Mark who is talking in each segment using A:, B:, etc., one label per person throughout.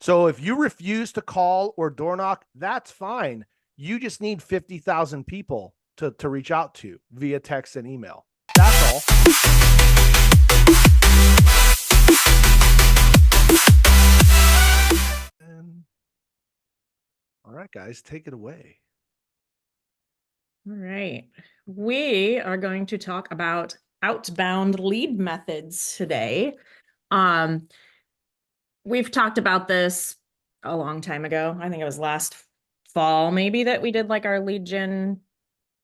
A: So if you refuse to call or door knock, that's fine. You just need 50,000 people to reach out to via text and email. That's all. And, all right, guys, take it away.
B: All right. We are going to talk about outbound lead methods today. Um, we've talked about this a long time ago. I think it was last fall, maybe, that we did like our lead gen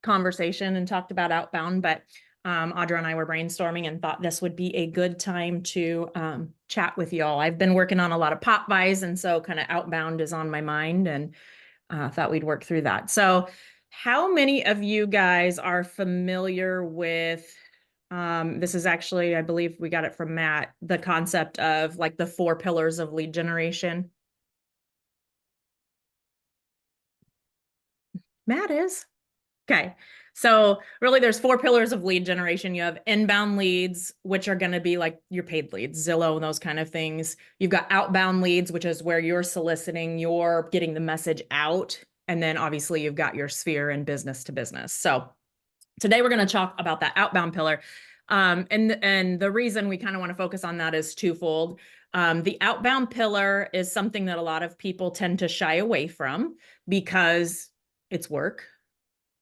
B: conversation and talked about outbound, but Audra and I were brainstorming and thought this would be a good time to chat with y'all. I've been working on a lot of pop buys, and so kind of outbound is on my mind, and thought we'd work through that. So how many of you guys are familiar with, this is actually, I believe we got it from Matt, the concept of like the 4 pillars of lead generation? Matt is? Okay. So really there's 4 pillars of lead generation. You have inbound leads, which are going to be like your paid leads, Zillow and those kind of things. You've got outbound leads, which is where you're soliciting, you're getting the message out. And then obviously you've got your sphere and business to business. So today we're going to talk about that outbound pillar. And the reason we kind of want to focus on that is twofold. The outbound pillar is something that a lot of people tend to shy away from because it's work,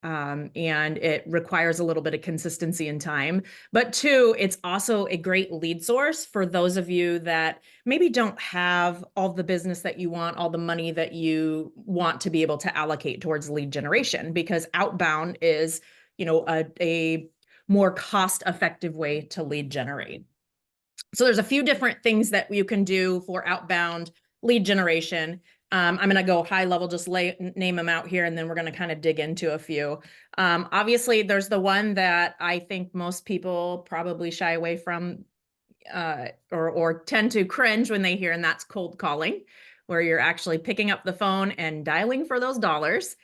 B: and it requires a little bit of consistency and time. But 2, it's also a great lead source for those of you that maybe don't have all the business that you want, all the money that you want to be able to allocate towards lead generation, because outbound is, a more cost-effective way to lead generate. So there's a few different things that you can do for outbound lead generation. I'm going to go high level, just name them out here, and then we're going to kind of dig into a few. Obviously, there's the one that I think most people probably shy away from, or tend to cringe when they hear, and that's cold calling, where you're actually picking up the phone and dialing for those dollars.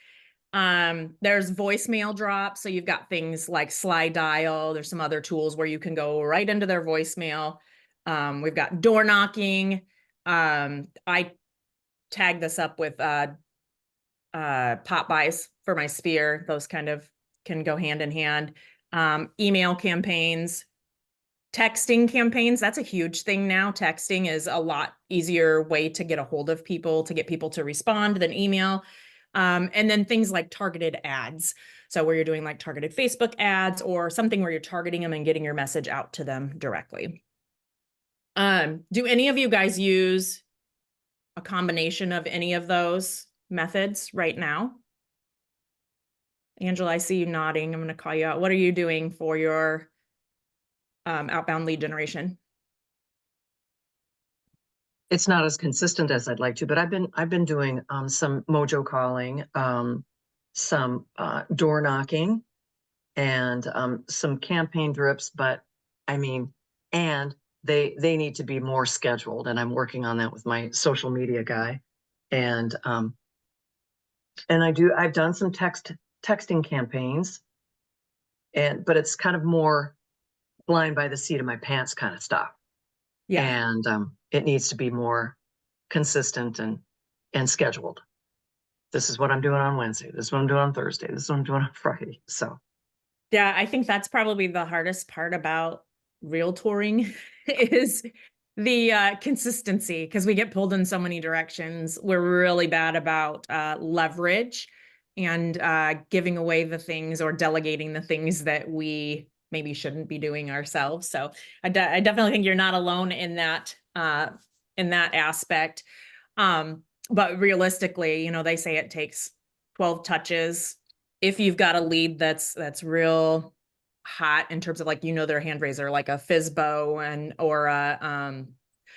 B: There's voicemail drop. So you've got things like slide dial. There's some other tools where you can go right into their voicemail. We've got door knocking. I tag this up with pop buys for my sphere. Those kind of can go hand in hand. Email campaigns, texting campaigns. That's a huge thing now. Texting is a lot easier way to get a hold of people, to get people to respond than email. And then things like targeted ads. So where you're doing like targeted Facebook ads or something where you're targeting them and getting your message out to them directly. Do any of you guys use a combination of any of those methods right now? Angela, I see you nodding. I'm going to call you out. What are you doing for your outbound lead generation?
C: It's not as consistent as I'd like to, but I've been doing some mojo calling, some door knocking, and some campaign drips. But I mean, and they need to be more scheduled, and I'm working on that with my social media guy, and I've done some texting campaigns, but it's kind of more flying by the seat of my pants kind of stuff.
B: Yeah.
C: And it needs to be more consistent and scheduled. This is what I'm doing on Wednesday. This is what I'm doing on Thursday. This is what I'm doing on Friday. So
B: Yeah, I think that's probably the hardest part about real touring is the consistency, because we get pulled in so many directions. We're really bad about leverage and giving away the things or delegating the things that we maybe shouldn't be doing ourselves. So I definitely think you're not alone in that aspect. But realistically, they say it takes 12 touches if you've got a lead that's real hot in terms of like, their hand raiser, like a Fizbo or a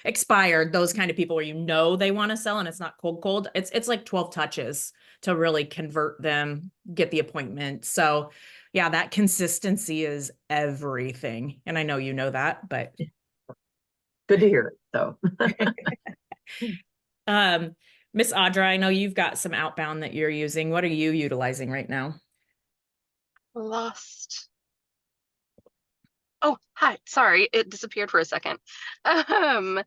B: expired, those kind of people where they want to sell and it's not cold. It's like 12 touches to really convert them, get the appointment. So yeah, that consistency is everything. And I know you know that, but
C: good to hear it though.
B: Miss Audra, I know you've got some outbound that you're using. What are you utilizing right now?
D: Last Oh, hi. Sorry, it disappeared for a second. Um,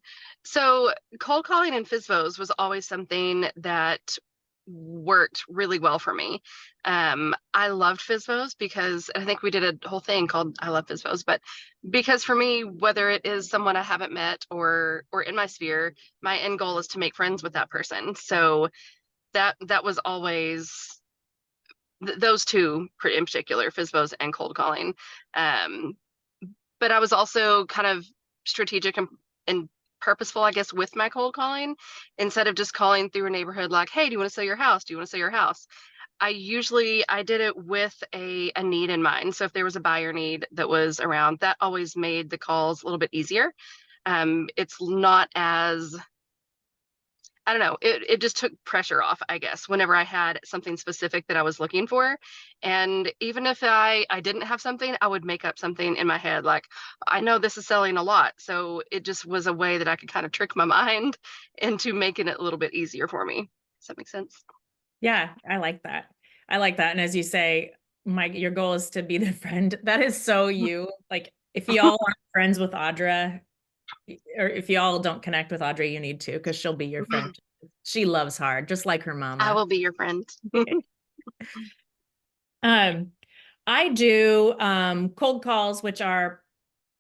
D: so cold calling and FISBOs was always something that worked really well for me. I loved FISBOs because I think we did a whole thing called I love FISBOs, but because for me, whether it is someone I haven't met or in my sphere, my end goal is to make friends with that person. So that was always those two in particular, FISBOs and cold calling. Um, but I was also kind of strategic and purposeful, I guess, with my cold calling. Instead of just calling through a neighborhood like, hey, do you want to sell your house? Do you want to sell your house? I did it with a need in mind. So if there was a buyer need that was around, that always made the calls a little bit easier. It's not as, I don't know, it just took pressure off, I guess, whenever I had something specific that I was looking for. And even if I didn't have something, I would make up something in my head, like, I know this is selling a lot. So it just was a way that I could kind of trick my mind into making it a little bit easier for me. Does that make sense?
B: Yeah, I like that. I like that. And as you say, Mike, your goal is to be the friend. That is so you. Like, if y'all aren't friends with Audra, or if y'all don't connect with Audra, you need to, because she'll be your friend. She loves hard, just like her
D: I
B: mama.
D: will be your friend.
B: Um, I do cold calls, which are,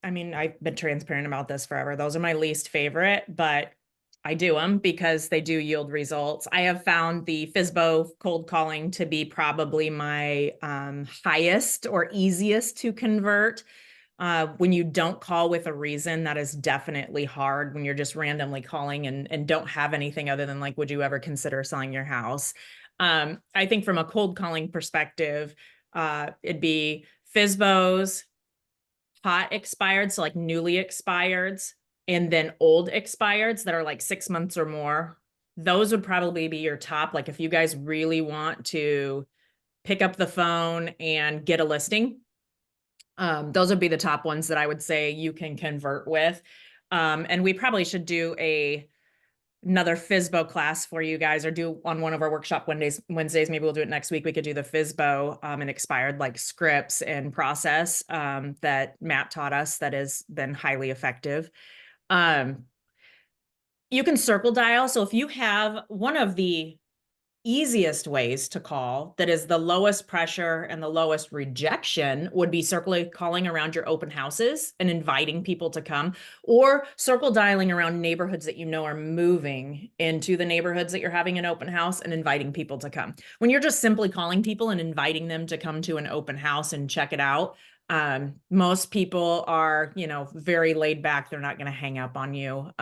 B: I mean, I've been transparent about this forever. Those are my least favorite, but I do them because they do yield results. I have found the FISBO cold calling to be probably my highest or easiest to convert. When you don't call with a reason, that is definitely hard when you're just randomly calling and don't have anything other than like, would you ever consider selling your house? I think from a cold calling perspective, it'd be FISBOs, hot expired, so like newly expireds, and then old expireds that are like 6 months or more. Those would probably be your top. Like if you guys really want to pick up the phone and get a listing, those would be the top ones that I would say you can convert with. And we probably should do another FISBO class for you guys, or do on one of our workshop Wednesdays. Maybe we'll do it next week. We could do the FISBO and expired like scripts and process that Matt taught us that has been highly effective. You can circle dial. So if you have one of the easiest ways to call that is the lowest pressure and the lowest rejection would be calling around your open houses and inviting people to come, or circle dialing around neighborhoods that you know are moving into the neighborhoods that you're having an open house and inviting people to come. When you're just simply calling people and inviting them to come to an open house and check it out, most people are, very laid back. They're not going to hang up on you.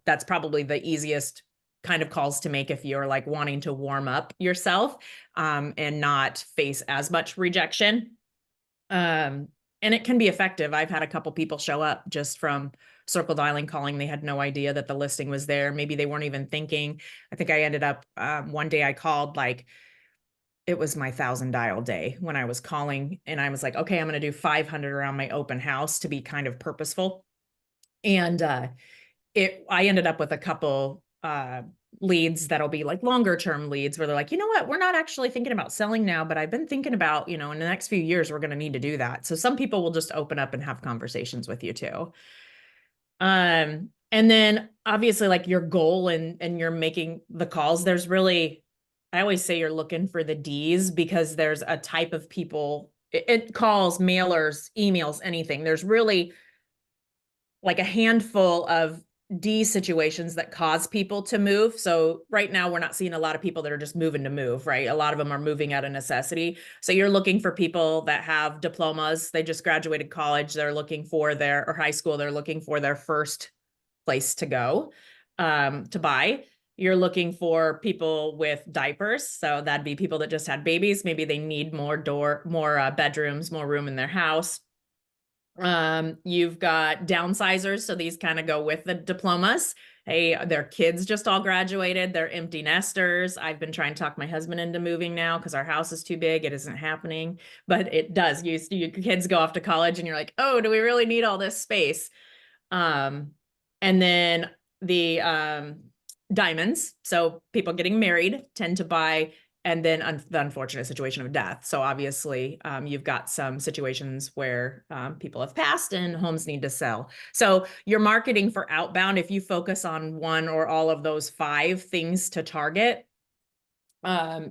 B: That's probably the easiest kind of calls to make if you're like wanting to warm up yourself and not face as much rejection. And it can be effective. I've had a couple people show up just from circle dialing, calling. They had no idea that the listing was there. Maybe they weren't even thinking. I think I ended up one day I called, like it was my 1,000 dial day when I was calling, and I was like, okay, I'm going to do 500 around my open house to be kind of purposeful. And I ended up with a couple leads that'll be like longer term leads where they're like, you know what, we're not actually thinking about selling now, but I've been thinking about, in the next few years, we're going to need to do that. So some people will just open up and have conversations with you too. And then obviously like your goal and you're making the calls, I always say you're looking for the D's, because there's a type of people, it calls, mailers, emails, anything. There's really like a handful of D situations that cause people to move. So right now we're not seeing a lot of people that are just moving to move, right? A lot of them are moving out of necessity. So you're looking for people that have diplomas. They just graduated college. They're looking for or high school. They're looking for their first place to go, to buy. You're looking for people with diapers. So that'd be people that just had babies. Maybe they need more bedrooms, more room in their house. You've got downsizers. So these kind of go with the diplomas. Hey, their kids just all graduated. They're empty nesters. I've been trying to talk my husband into moving now because our house is too big. It isn't happening, but it does. Your kids go off to college and you're like, oh, do we really need all this space? And then the diamonds. So people getting married tend to buy and then the unfortunate situation of death. So obviously, you've got some situations where people have passed and homes need to sell. So your marketing for outbound, if you focus on one or all of those 5 things to target,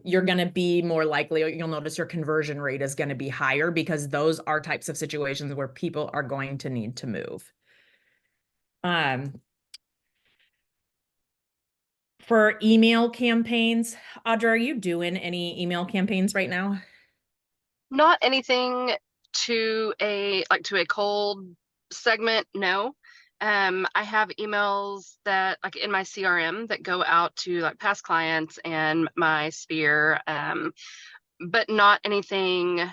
B: you're going to be more likely, you'll notice your conversion rate is going to be higher, because those are types of situations where people are going to need to move. For email campaigns, Audra, are you doing any email campaigns right now?
D: Not anything to a cold segment, no. I have emails that like in my CRM that go out to like past clients and my sphere, but not anything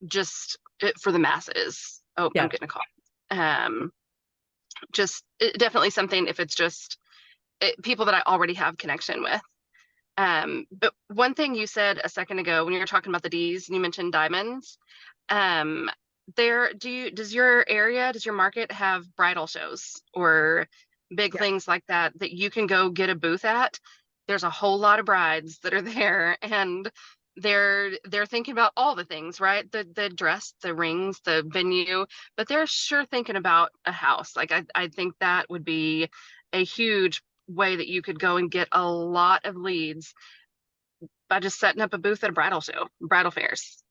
D: just for the masses. Oh,
B: Yeah.
D: I'm getting a call. Just definitely something if it's just people that I already have connection with. But one thing you said a second ago when you were talking about the D's and you mentioned diamonds, does your market have bridal shows or big things like that you can go get a booth at? There's a whole lot of brides that are there, and they're thinking about all the things, right? The dress, the rings, the venue, but they're sure thinking about a house. Like I think that would be a huge way that you could go and get a lot of leads by just setting up a booth at a bridal show, bridal fairs.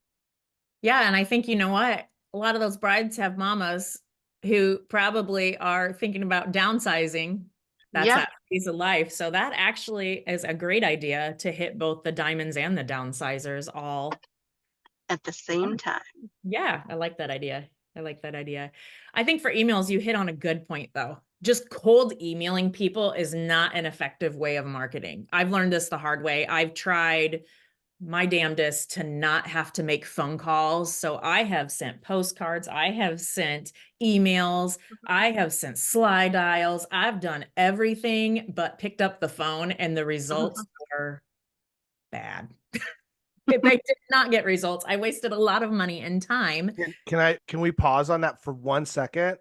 B: Yeah. And I think, you know what? A lot of those brides have mamas who probably are thinking about downsizing. That's
D: Yeah,
B: that phase of life. So that actually is a great idea to hit both the diamonds and the downsizers all.
D: at the same time.
B: Yeah, I like that idea. I like that idea. I think for emails, you hit on a good point, though. Just cold emailing people is not an effective way of marketing. I've learned this the hard way. I've tried my damnedest to not have to make phone calls. So I have sent postcards, I have sent emails, I have sent slide dials. I've done everything but picked up the phone, and the results were bad. They did not get results. I wasted a lot of money and time.
A: Can we pause on that for 1 second?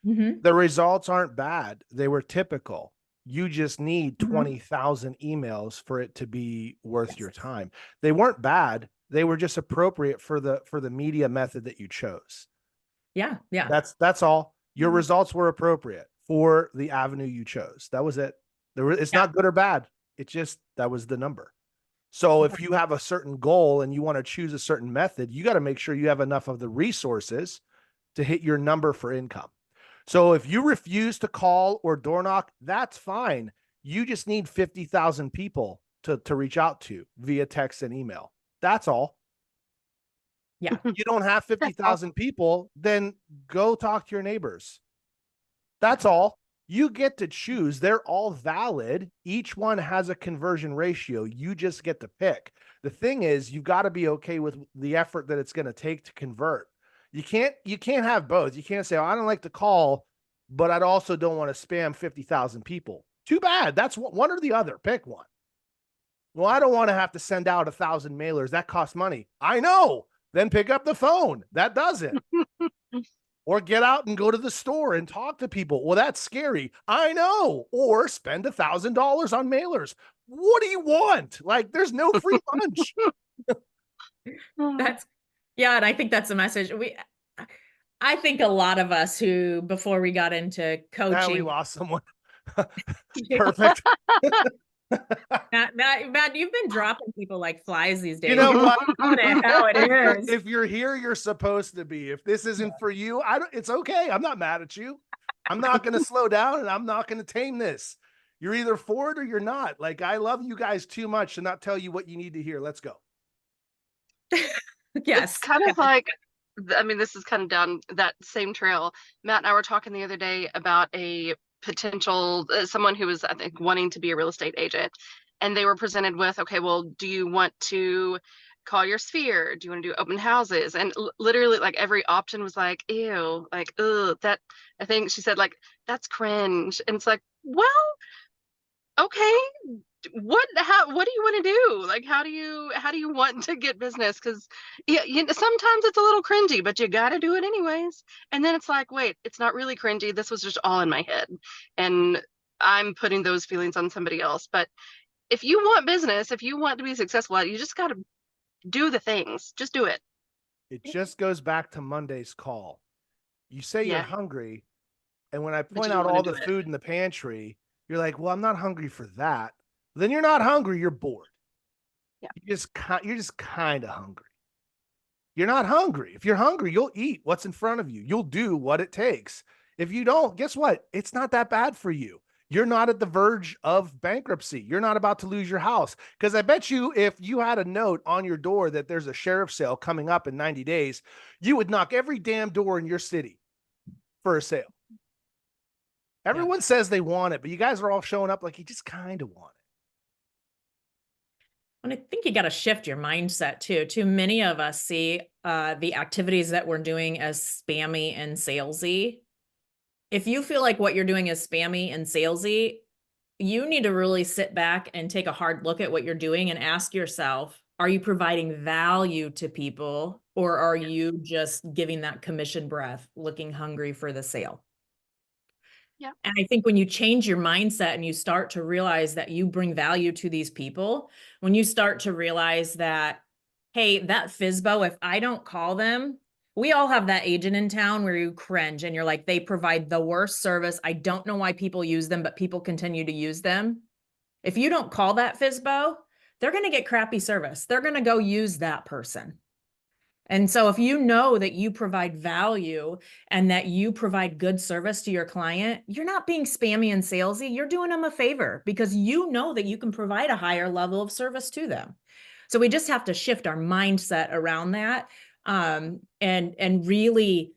B: Mm-hmm.
A: The results aren't bad. They were typical. You just need
B: Mhm.
A: 20,000 emails for it to be worth your time. They weren't bad. They were just appropriate for the media method that you chose.
B: Yeah. Yeah.
A: That's all. Your results were appropriate for the avenue you chose. That was it. It's
B: Yeah.
A: not good or bad. It just, that was the number. So if you have a certain goal and you want to choose a certain method, you got to make sure you have enough of the resources to hit your number for income. So if you refuse to call or door knock, that's fine. You just need 50,000 people to reach out to via text and email. That's all.
B: Yeah.
A: You don't have 50,000 people, then go talk to your neighbors. That's all. You get to choose. They're all valid. Each one has a conversion ratio. You just get to pick. The thing is, you've got to be okay with the effort that it's going to take to convert. You can't have both. You can't say, oh, I don't like to call, but I also don't want to spam 50,000 people. Too bad. That's one or the other. Pick one. Well, I don't want to have to send out 1,000 mailers. That costs money. I know. Then pick up the phone. That doesn't. Or get out and go to the store and talk to people. Well, that's scary. I know. Or spend $1,000 on mailers. What do you want? Like, there's no free lunch.
B: And I think that's the message. I think a lot of us who, before we got into coaching,
A: we lost someone. Perfect.
B: Matt, you've been dropping people like flies these days.
A: You know what?
B: How it is.
A: If you're here, you're supposed to be. If this isn't for you, it's okay. I'm not mad at you. I'm not going to slow down, and I'm not going to tame this. You're either for it or you're not. Like, I love you guys too much to not tell you what you need to hear. Let's go.
B: Yes.
D: It's kind of like, I mean, this is kind of down that same trail. Matt and I were talking the other day about a potential, someone who was, I think, wanting to be a real estate agent. And they were presented with, okay, well, do you want to call your sphere? Do you want to do open houses? And literally, like, every option was like, ew, like, ugh, that, I think she said, like, that's cringe. And it's like, well, okay, what do you want to do? Like, how do you want to get business? Because yeah, sometimes it's a little cringy, but you got to do it anyways. And then it's like, wait, it's not really cringy. This was just all in my head, and I'm putting those feelings on somebody else. But if you want business, if you want to be successful at it, you just got to do the things. Just do it.
A: It just goes back to Monday's call. You say you're
D: Yeah.
A: hungry, and when I
D: But
A: point
D: you don't
A: out
D: wanna
A: all
D: do
A: the
D: it.
A: food in the pantry, you're like, well, I'm not hungry for that. Then you're not hungry, you're bored.
D: Yeah.
A: You're just kind of hungry. You're not hungry. If you're hungry, you'll eat what's in front of you. You'll do what it takes. If you don't, guess what? It's not that bad for you. You're not at the verge of bankruptcy. You're not about to lose your house. Because I bet you, if you had a note on your door that there's a sheriff's sale coming up in 90 days, you would knock every damn door in your city for a sale. Everyone says they want it, but you guys are all showing up like you just kind of want it.
B: And I think you got to shift your mindset too. Too many of us see the activities that we're doing as spammy and salesy. If you feel like what you're doing is spammy and salesy, you need to really sit back and take a hard look at what you're doing and ask yourself, are you providing value to people, or are you just giving that commission breath, looking hungry for the sale?
D: Yeah.
B: And I think when you change your mindset and you start to realize that you bring value to these people, when you start to realize that, hey, that FSBO, if I don't call them, we all have that agent in town where you cringe and you're like, they provide the worst service. I don't know why people use them, but people continue to use them. If you don't call that FSBO, they're going to get crappy service. They're going to go use that person. And so if you know that you provide value and that you provide good service to your client, you're not being spammy and salesy. You're doing them a favor because you know that you can provide a higher level of service to them. So we just have to shift our mindset around that, and really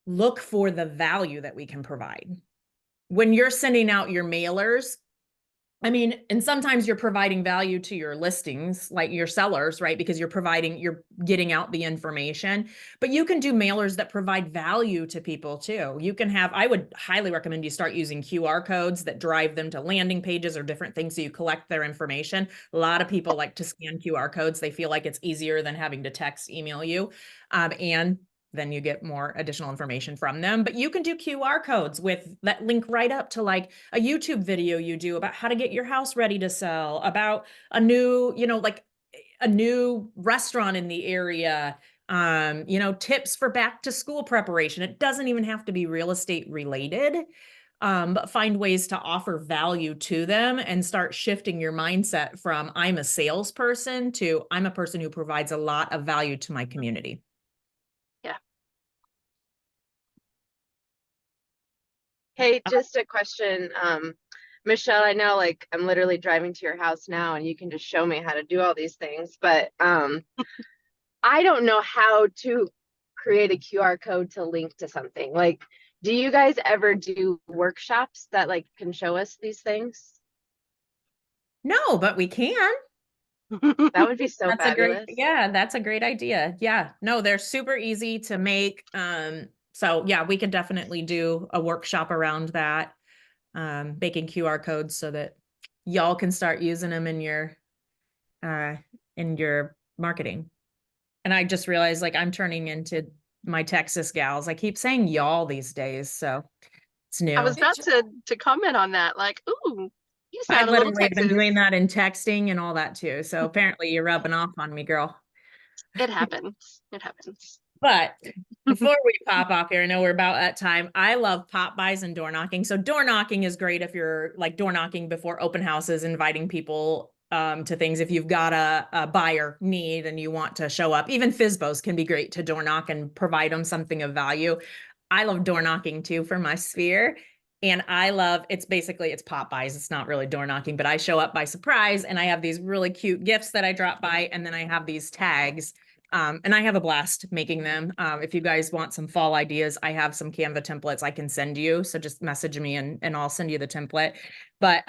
B: look for the value that we can provide. When you're sending out your mailers, I mean, and sometimes you're providing value to your listings, like your sellers, right? Because you're getting out the information, but you can do mailers that provide value to people too. I would highly recommend you start using QR codes that drive them to landing pages or different things so you collect their information. A lot of people like to scan QR codes. They feel like it's easier than having to text, email you. And then you get more additional information from them. But you can do QR codes with that link right up to like a YouTube video you do about how to get your house ready to sell, about a new, like a new restaurant in the area, tips for back to school preparation. It doesn't even have to be real estate related. But find ways to offer value to them and start shifting your mindset from I'm a salesperson to I'm a person who provides a lot of value to my community.
E: Hey, just a question. Michelle, I know like I'm literally driving to your house now and you can just show me how to do all these things, but I don't know how to create a QR code to link to something. Like, do you guys ever do workshops that like can show us these things?
B: No, but we can.
E: That would be so
B: That's
E: fabulous.
B: that's a great idea. Yeah, no, they're super easy to make. So yeah, we could definitely do a workshop around that, making QR codes so that y'all can start using them in your marketing. And I just realized like I'm turning into my Texas gals. I keep saying y'all these days, so it's new.
D: I was about to comment on that. Like, ooh, you
B: I
D: sound a little
B: literally have been
D: Texas.
B: doing that in texting and all that too. So apparently you're rubbing off on me, girl.
D: It happens. It happens.
B: But before we pop off here, I know we're about at time. I love pop buys and door knocking. So door knocking is great if you're like door knocking before open houses, inviting people to things. If you've got a buyer need and you want to show up, even FSBOs can be great to door knock and provide them something of value. I love door knocking too for my sphere. And it's pop buys. It's not really door knocking, but I show up by surprise and I have these really cute gifts that I drop by. And then I have these tags. And I have a blast making them. If you guys want some fall ideas, I have some Canva templates I can send you. So just message me and I'll send you the template. But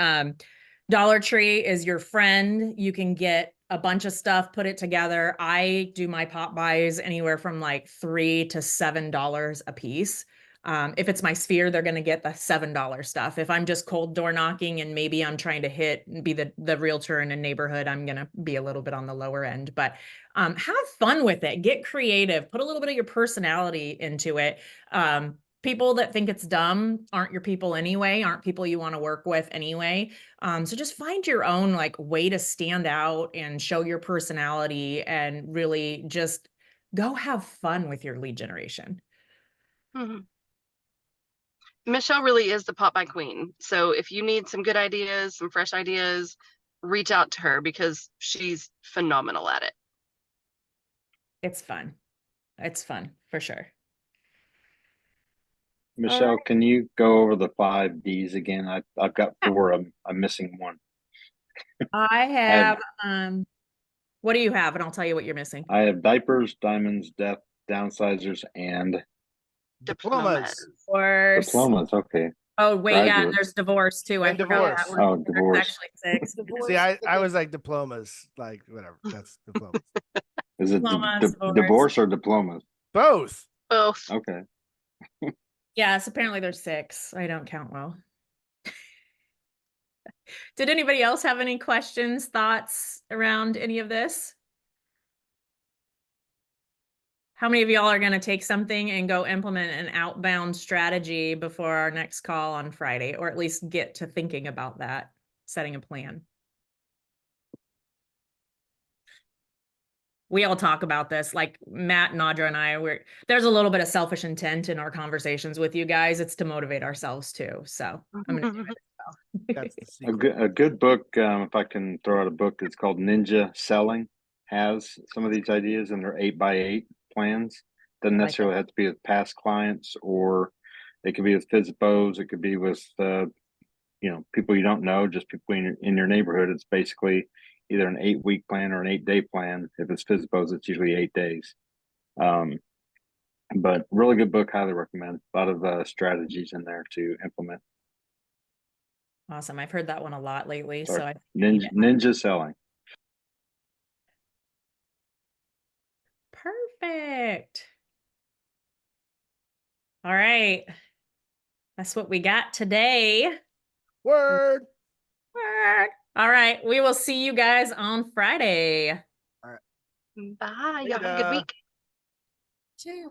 B: Dollar Tree is your friend. You can get a bunch of stuff, put it together. I do my pop buys anywhere from like $3 to $7 a piece. If it's my sphere, they're going to get the $7 stuff. If I'm just cold door knocking and maybe I'm trying to be the realtor in a neighborhood, I'm going to be a little bit on the lower end, but have fun with it. Get creative, put a little bit of your personality into it. people that think it's dumb aren't your people anyway, aren't people you want to work with anyway. So just find your own like way to stand out and show your personality and really just go have fun with your lead generation.
D: Mhm. Michelle really is the pop by queen. So if you need some good ideas, some fresh ideas, reach out to her because she's phenomenal at it.
B: It's fun. It's fun for sure.
F: Michelle, can you go over the 5 Ds again? I've got 4. I'm missing one.
B: I have, what do you have? And I'll tell you what you're missing.
F: I have diapers, diamonds, death, downsizers, and
A: Diplomas.
B: Or
F: diplomas. Okay.
B: oh wait, yeah,
F: Graduate.
B: there's divorce too. I
A: And
B: forgot
A: divorce.
B: that one.
F: Oh,
B: There's
F: divorce.
B: actually 6.
A: See, I was like diplomas, like whatever. That's diplomas.
F: Is it
B: Diplomas,
F: divorce or diplomas?
A: Both.
D: Both.
F: Okay.
B: Yes, apparently there's 6. I don't count well. Did anybody else have any questions, thoughts around any of this? How many of y'all are going to take something and go implement an outbound strategy before our next call on Friday, or at least get to thinking about that, setting a plan? We all talk about this, like Matt, Nadra, and I, there's a little bit of selfish intent in our conversations with you guys. It's to motivate ourselves too. So I'm going to do it as well.
A: That's the secret.
F: A good book, if I can throw out a book, it's called Ninja Selling, has some of these ideas in their 8x8 plans. Doesn't necessarily have to be with past clients, or it could be with FISBOs. It could be with, people you don't know, just people in your neighborhood. It's basically either an 8-week plan or an 8-day plan. If it's FISBOs, it's usually 8 days. But really good book, highly recommend. A lot of strategies in there to implement.
B: Awesome. I've heard that one a lot lately.
F: Sorry.
B: So I
F: Ninja Selling.
B: Perfect. All right. That's what we got today.
A: Word.
B: Word. All right. We will see you guys on Friday.
D: Bye. Y'all have a good
A: Later.
D: week.
B: Two.